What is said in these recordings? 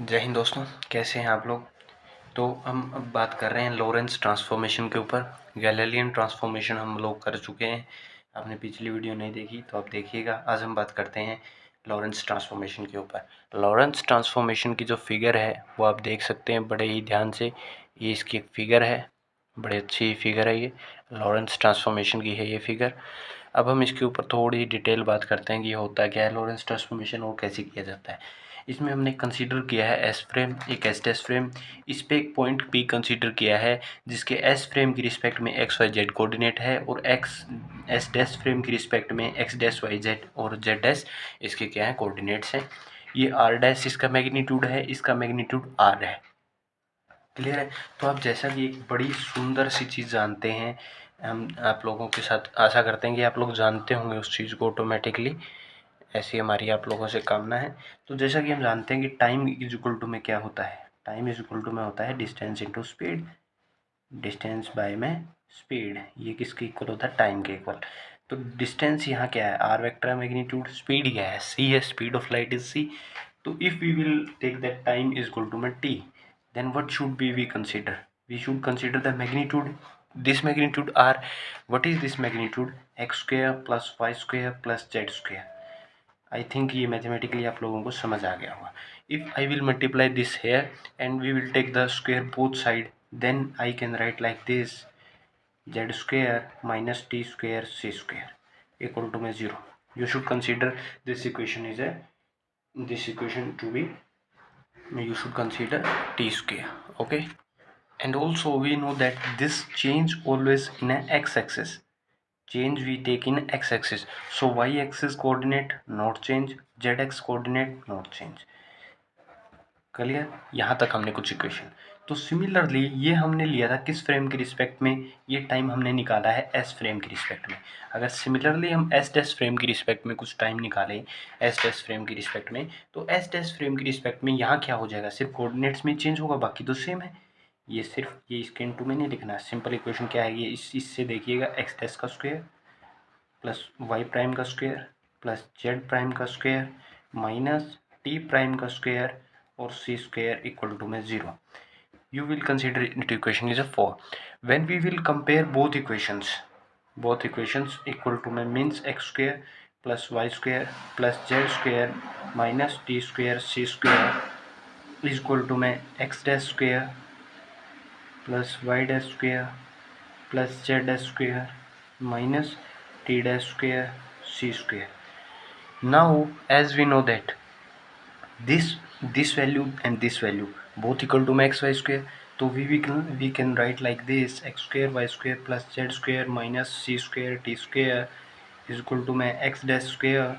जय हिंद दोस्तों, कैसे हैं आप लोग। तो हम अब बात कर रहे हैं लॉरेंस ट्रांसफॉर्मेशन के ऊपर। गैलीलियन ट्रांसफॉर्मेशन हम लोग कर चुके हैं। आपने पिछली वीडियो नहीं देखी तो आप देखिएगा। आज हम बात करते हैं लॉरेंस ट्रांसफॉर्मेशन के ऊपर। लॉरेंस ट्रांसफॉर्मेशन की जो फिगर है वो आप देख सकते हैं बड़े ही ध्यान से। ये इसकी एक फिगर है, बड़ी अच्छी फिगर है। ये लॉरेंस ट्रांसफॉर्मेशन की है ये फिगर। अब हम इसके ऊपर थोड़ी डिटेल बात करते हैं कि ये होता क्या है लॉरेंस ट्रांसफॉर्मेशन और कैसे किया जाता है। इसमें हमने कंसीडर किया है एस फ्रेम, एक एस डैश फ्रेम। इस पे एक पॉइंट पी कंसीडर किया है जिसके एस फ्रेम की रिस्पेक्ट में एक्स वाई जेड कोऑर्डिनेट है, और एक्स एस डैश फ्रेम की रिस्पेक्ट में एक्स डैश वाई जेड और जेड डैश इसके क्या है कोऑर्डिनेट्स हैं। ये आर डैश इसका मैग्नीट्यूड है, इसका मैग्नीट्यूड आर है। क्लियर है। तो आप जैसा कि एक बड़ी सुंदर सी चीज़ जानते हैं, हम आप लोगों के साथ आशा करते हैं कि आप लोग जानते होंगे उस चीज़ को ऑटोमेटिकली। ऐसी हमारी आप लोगों से कामना है। तो जैसा कि हम जानते हैं कि टाइम इज इक्वल टू में क्या होता है, टाइम इज इक्वल टू में होता है distance into speed, distance by में स्पीड। ये किसके इक्वल होता है, टाइम के इक्वल। तो डिस्टेंस यहाँ क्या है, आर वेक्टर मैग्नीट्यूड, स्पीड क्या है, सी है, speed of light is C. तो if we will take that time is equal to में T, then what should we consider? We should consider the magnitude, this magnitude r. What is this magnitude? X square plus y square plus z square. I think ये mathematically आप लोगों को समझ आ गया होगा। If I will multiply this here and we will take the square both side, then I can write like this: z square minus t square c square equal to में 0. You should consider this equation is a this equation to be, you should consider t square. Okay. And also we know that this change always in a x-axis, change we take in x-axis. So y-axis coordinate not change, z-axis coordinate not change. Clear. यहाँ तक हमने कुछ equation. तो similarly ये हमने लिया था किस फ्रेम के रिस्पेक्ट में, ये टाइम हमने निकाला है एस फ्रेम की रिस्पेक्ट में। अगर सिमिलरली हम एस डैश फ्रेम की रिस्पेक्ट में कुछ टाइम निकालें एस डैश फ्रेम की रिस्पेक्ट में, तो एस डैश फ्रेम की रिस्पेक्ट में यहाँ क्या हो जाएगा, सिर्फ कोऑर्डिनेट्स में चेंज होगा, बाकी तो सेम है। ये सिर्फ ये इसके इनटू में नहीं लिखना है। सिंपल इक्वेशन क्या है, ये इससे देखिएगा एक्स डैश का स्क्वायर प्लस वाई प्राइम का स्क्वायर प्लस जेड प्राइम का स्क्वायर माइनस टी प्राइम का स्क्वायर और सी स्क्वायर इक्वल टू में 0. You will consider it equation is a 4. When we will compare both equations equal to में means x square plus y square plus z square minus t square c square is equal to में x dash square plus y dash square plus z dash square minus t dash square c square. Now as we know that this value and this value both equal to x y square, तो we can write like this: x square y square plus z square minus c square t square is equal to में x dash square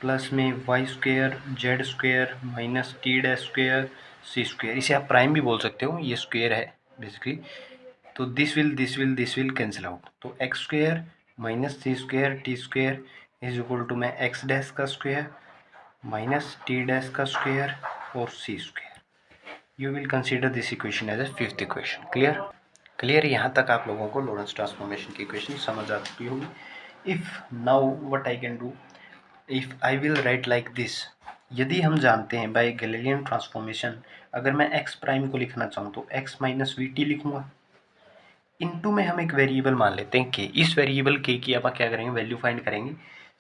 plus में y square z square minus t dash square c square. इसे आप prime भी बोल सकते हो, ये square है बेसिकली। तो दिस विल कैंसिल आउट। तो X square minus C square T square is equal to में एक्स डैश का स्क्वायर माइनस टी डैश का स्क्वायर और C square. You will consider this equation as a fifth equation. Clear. यहाँ तक आप लोगों को लॉरेंस ट्रांसफॉर्मेशन की इक्वेशन समझ आ चुकी होगी। If now what I can do, if I will write like this, यदि हम जानते हैं बाय गैलीलियन ट्रांसफॉर्मेशन, अगर मैं एक्स प्राइम को लिखना चाहूँ तो एक्स माइनस वी टी लिखूँगा। इनटू में हम एक वेरिएबल मान लेते हैं के। इस वेरिएबल के की आप क्या करेंगे, वैल्यू फाइंड करेंगे।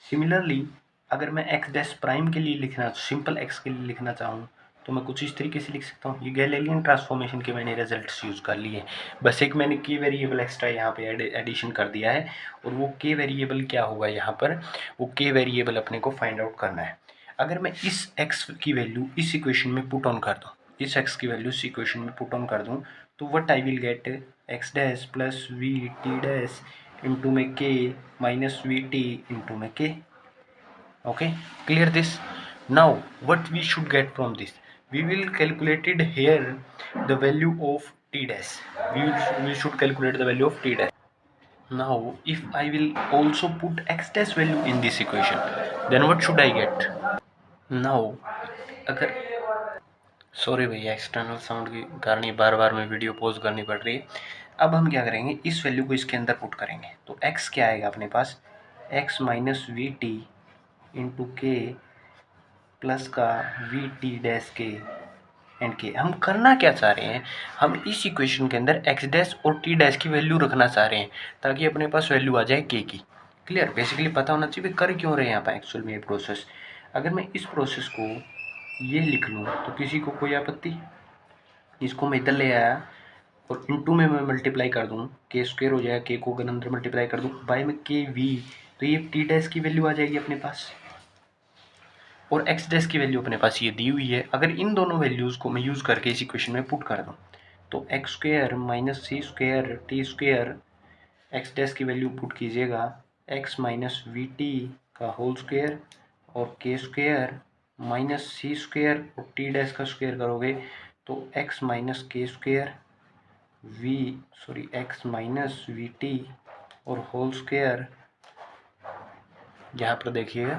सिमिलरली अगर मैं एक्स डैश प्राइम के लिए लिखना, सिंपल एक्स के लिए लिखना चाहूँ तो मैं कुछ इस तरीके से लिख सकता हूँ। ये गैलीलियन ट्रांसफॉर्मेशन के मैंने रिजल्ट्स यूज़ कर लिए हैं, बस एक मैंने के वेरिएबल एक्स्ट्रा यहाँ पे एडिशन कर दिया है। और वो के वेरिएबल क्या होगा यहाँ पर, वो के वेरिएबल अपने को फाइंड आउट करना है। अगर मैं इस एक्स की वैल्यू इस इक्वेशन में पुट ऑन कर दूँ, इस एक्स की वैल्यू इस इक्वेशन में पुट ऑन कर दूँ, तो what I will get, x dash plus we T dash into में के माइनस वी टी इंटू में के. Okay, clear this. Now what we should get from this, we will calculate it here the value of t dash. We should calculate the value of t dash. Now if I will also put x dash value in this equation, then what should I get? Now अगर, sorry भैया external sound के कारण ही बार बार में video pause करनी पड़ रही है। अब हम क्या करेंगे, इस वैल्यू को इसके अंदर पुट करेंगे तो x क्या आएगा अपने पास, x minus V T into के प्लस का वी टी डैश के एंड के। हम करना क्या चाह रहे हैं, हम इस इक्वेशन के अंदर एक्स डैश और टी डैश की वैल्यू रखना चाह रहे हैं ताकि अपने पास वैल्यू आ जाए के की। क्लियर, बेसिकली पता होना चाहिए कर क्यों रहे हैं यहाँ पर एक्चुअल में ये प्रोसेस। अगर मैं इस प्रोसेस को ये लिख लूँ तो किसी को कोई आपत्ति? इसको मैं इधर ले आया और इनटू में मैं मल्टीप्लाई कर दूँ, के स्क्वायर हो जाएगा, के को अगर अंदर मल्टीप्लाई कर दूँ बाय में के वी, तो ये टी डैश की वैल्यू आ जाएगी अपने पास और एक्स डैश की वैल्यू अपने पास ये दी हुई है। अगर इन दोनों वैल्यूज़ को मैं यूज़ करके इस इक्वेशन में पुट कर दूँ तो X square minus C square T square, X dash की वैल्यू पुट कीजिएगा एक्स माइनस वी टी का होल स्क्वायर और K square minus C square और टी डैश का स्क्वायर करोगे तो X minus K square X minus V T और whole square, यहाँ पर देखिएगा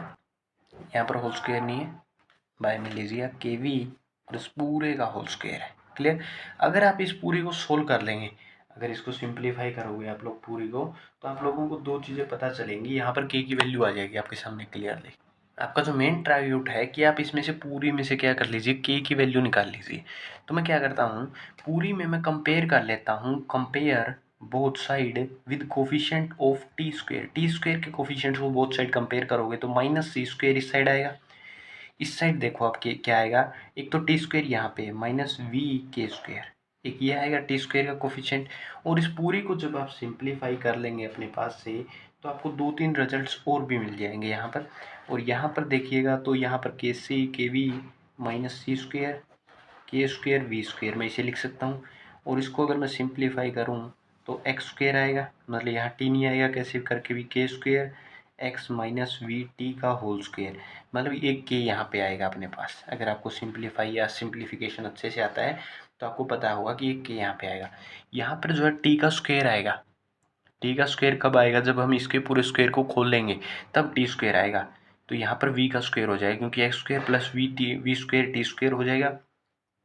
यहाँ पर होल स्क्वायर नहीं है, बाय में लीजिए के वी और इस पूरे का होल स्क्वायर है। क्लियर, अगर आप इस पूरी को सोल्व कर लेंगे, अगर इसको सिंप्लीफाई करोगे आप लोग पूरी को, तो आप लोगों को दो चीज़ें पता चलेंगी। यहाँ पर के की वैल्यू आ जाएगी आपके सामने क्लियरली। आपका जो मेन ट्राइब्यूट है कि आप इसमें से पूरी में से क्या कर लीजिए, के की वैल्यू निकाल लीजिए। तो मैं क्या करता हूँ, पूरी में मैं कंपेयर कर लेता हूँ, compare both side with coefficient of T square. T square के कोफिशिएंट को बोथ साइड कंपेयर करोगे तो माइनस सी स्क्वायर इस साइड आएगा, इस साइड देखो आपके क्या आएगा, एक तो टी स्क्वायर यहाँ पे माइनस वी के स्क्वायर, एक ये आएगा टी स्क्वायर का कोफिशिएंट। और इस पूरी को जब आप सिंप्लीफाई कर लेंगे अपने पास से तो आपको दो तीन रिजल्ट्स और भी मिल जाएंगे यहाँ पर। और यहाँ पर देखिएगा तो यहाँ पर के सी के वी माइनस सी स्क्वायर के स्क्वायर वी स्क्वायर मैं इसे लिख सकता हूँ। और इसको अगर मैं सिंप्लीफाई करूँ तो एक्स स्क्वायर आएगा, मतलब यहाँ टी नहीं आएगा, कैसे करके भी के square X minus V T का होल स्क्वायर, मतलब एक के यहाँ पे आएगा अपने पास। अगर आपको सिंप्लीफाई या सिंप्लीफिकेशन अच्छे से आता है तो आपको पता होगा कि एक के यहाँ पे आएगा। यहाँ पर जो है टी का स्क्वायर आएगा। टी का स्क्वायर कब आएगा, जब हम इसके पूरे स्क्वायर को खोल लेंगे तब टी स्क्वायर आएगा। तो यहाँ पर वी का स्क्वायर हो जाएगा क्योंकि X square plus V square T square हो जाएगा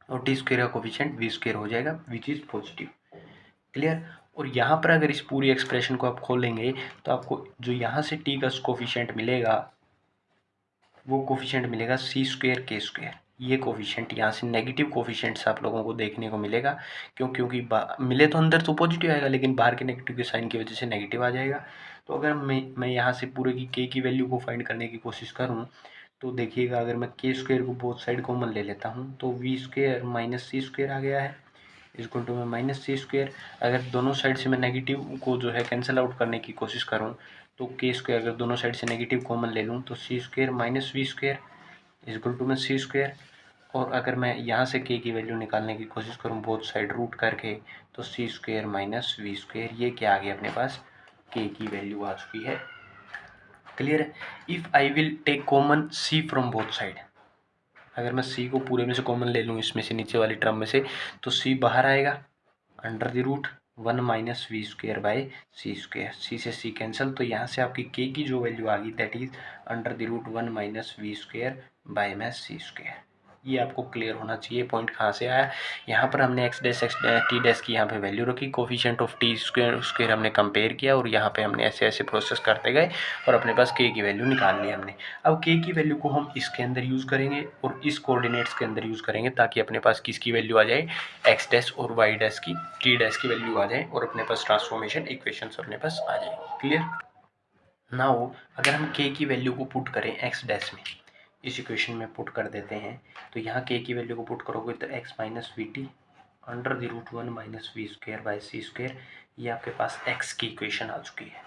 और टी स्क्वायर का कोफिशिएंट वी स्क्वायर हो जाएगा विच इज़ पॉजिटिव। क्लियर, और यहाँ पर अगर इस पूरी एक्सप्रेशन को आप खोलेंगे तो आपको जो यहाँ से टी का कोफिशिएंट मिलेगा वो कोफिशिएंट मिलेगा सी स्क्वायर के स्क्वायर। ये कोफिशिएंट यहाँ से नेगेटिव कोफिशिएंट्स आप लोगों को देखने को मिलेगा, क्योंकि मिले तो अंदर तो पॉजिटिव आएगा लेकिन बाहर के नेगेटिव के साइन की वजह से नेगेटिव आ जाएगा। तो अगर मैं यहाँ से पूरे की के की वैल्यू को फाइंड करने की कोशिश करूँ तो देखिएगा, अगर मैं के स्क्वायर को बोथ साइड कॉमन ले लेता हूँ तो V square minus C square आ गया है इक्वल टू में माइनस सी स्क्वायर। अगर दोनों साइड से मैं नेगेटिव को जो है कैंसिल आउट करने की कोशिश करूँ तो के स्क्वायर अगर दोनों साइड से नेगेटिव कॉमन ले लूँ तो C square minus V square equal to में सी स्क्वायर। और अगर मैं यहाँ से के की वैल्यू निकालने की कोशिश करूँ बोथ साइड रूट करके तो C square minus V square, ये क्या आ गया अपने पास, के की वैल्यू आ चुकी है। क्लियर है। If I will take common C from both side, अगर मैं सी को पूरे में से कॉमन ले लूँ इसमें से नीचे वाली टर्म में से तो सी बाहर आएगा under the root 1 minus V square by C square, C से सी कैंसिल, तो यहाँ से आपकी के की जो वैल्यू आ गई that is under the root 1 minus V square by में सी स्क्वायर। ये आपको क्लियर होना चाहिए पॉइंट कहाँ से आया। यहाँ पर हमने एक्स टी डैश की यहाँ पे वैल्यू रखी, कोफिशिएंट ऑफ टी स्क्वायर हमने कंपेयर किया और यहाँ पे हमने ऐसे ऐसे प्रोसेस करते गए और अपने पास के की वैल्यू निकाल ली हमने। अब के की वैल्यू को हम इसके अंदर यूज़ करेंगे और इस कोऑर्डिनेट्स के अंदर यूज़ करेंगे ताकि अपने पास किसकी वैल्यू आ जाए, एक्स डैश और वाई डैश की टी डैश की वैल्यू आ जाए और अपने पास ट्रांसफॉर्मेशन इक्वेशंस अपने पास आ जाए। क्लियर। नाउ अगर हम के की वैल्यू को पुट करें एक्स डैश में, इस इक्वेशन में पुट कर देते हैं तो यहाँ के की वैल्यू को पुट करोगे तो X minus V T under the root 1 minus V square by C square, ये आपके पास एक्स की इक्वेशन आ चुकी है।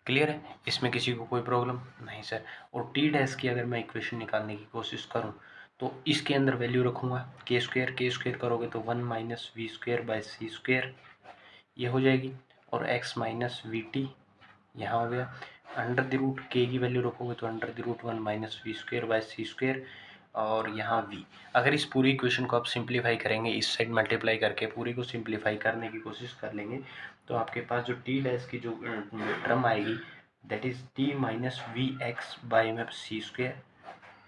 क्लियर है, इसमें किसी को कोई प्रॉब्लम नहीं सर। और टी डैश की अगर मैं इक्वेशन निकालने की कोशिश करूँ तो इसके अंदर वैल्यू रखूँगा के स्क्वायर करोगे तो 1 minus V square by C square ये हो जाएगी और एक्स माइनस वी टी यहाँ हो गया अंडर द रूट के की वैल्यू रखोगे तो under the root 1 minus V square by C square और यहाँ v। अगर इस पूरी इक्वेशन को आप सिंप्लीफाई करेंगे, इस साइड मल्टीप्लाई करके पूरी को सिंप्लीफाई करने की कोशिश कर लेंगे तो आपके पास जो टी डैश की जो टर्म आएगी that is T minus V X by में C square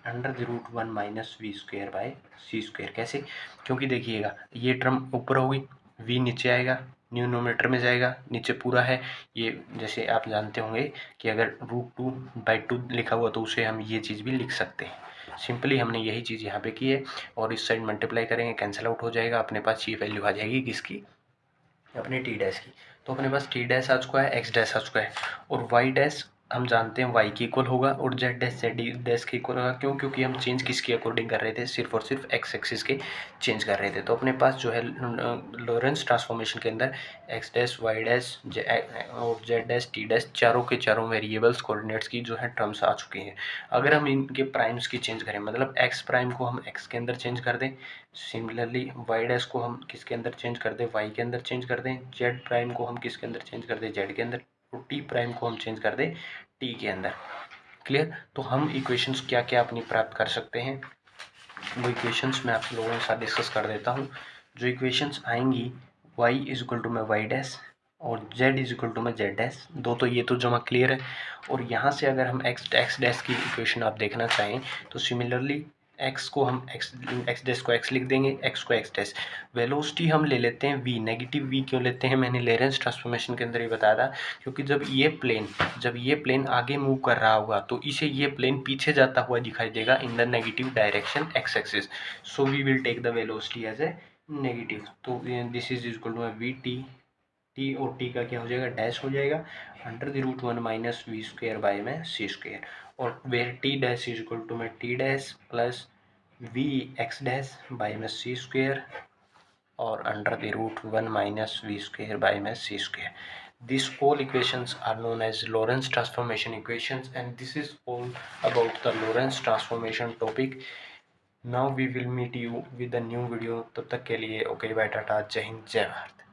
under the root 1 minus V square by C square. कैसे, क्योंकि देखिएगा ये टर्म ऊपर होगी, v नीचे आएगा, न्यूमरेटर में जाएगा, नीचे पूरा है ये, जैसे आप जानते होंगे कि अगर रूट 2 बाई 2 लिखा हुआ तो उसे हम ये चीज़ भी लिख सकते हैं। सिंपली हमने यही चीज़ यहाँ पे की है और इस साइड मल्टीप्लाई करेंगे, कैंसिल आउट हो जाएगा, अपने पास ये वैल्यू आ जाएगी किसकी, अपने टी डैश की। तो अपने पास टी डैश आ चुका है, एक्स डैश आ चुका है और वाई डैश हम जानते हैं वाई के इक्वल होगा और जेड डैश जेड डैश के इक्वल होगा। क्यों? क्योंकि हम चेंज किसके अकॉर्डिंग कर रहे थे, सिर्फ और सिर्फ एक्स एक्सिस के चेंज कर रहे थे। तो अपने पास जो है लॉरेंस ट्रांसफॉर्मेशन के अंदर एक्स डैश वाई डैश और जेड डैश टी डैश चारों के चारों वेरिएबल्स कोऑर्डिनेट्स की जो है टर्म्स आ चुकी हैं। अगर हम इनके प्राइम्स की चेंज करें, मतलब एक्स प्राइम को हम एक्स के अंदर चेंज कर दें, सिमिलरली वाई डैश को हम किसके अंदर चेंज कर दें, वाई के अंदर चेंज कर दें, जेड प्राइम को हम किसके अंदर चेंज कर दें, जेड के अंदर, और टी प्राइम को हम चेंज कर दें टी के अंदर। क्लियर? तो हम इक्वेशंस क्या क्या अपनी प्राप्त कर सकते हैं, वो इक्वेशंस मैं आप लोगों के साथ डिस्कस कर देता हूँ। जो इक्वेशंस आएंगी, y इज इक्वल टू में वाई डैश और z इज इक्वल टू में जेड डैश, दो तो ये तो जमा क्लियर है। और यहाँ से अगर हम एक्स डैश की इक्वेशन आप देखना चाहें तो सिमिलरली x को हम x डैश को x लिख देंगे, x को x डैश। वेलोसिटी हम ले लेते हैं v, नेगेटिव v क्यों लेते हैं, मैंने लॉरेंस ट्रांसफॉर्मेशन के अंदर ही बताया था। क्योंकि जब ये प्लेन आगे मूव कर रहा होगा तो इसे ये प्लेन पीछे जाता हुआ दिखाई देगा in the negative direction x axis, so we will take the velocity as a negative. तो this is equal to V T, T और टी का क्या हो जाएगा, डैश हो जाएगा, under the root 1 minus V square by में C square. और where T dash is equal to में T dash plus V X dash by में सी स्क्वायर और under the root 1 minus V square by में C square. These all equations are known as Lorentz transformation equations, and this is all about the Lorentz transformation topic. Now we will meet you with a new video. तब तक के लिए okay bye Tata, जय हिंद जय भारत.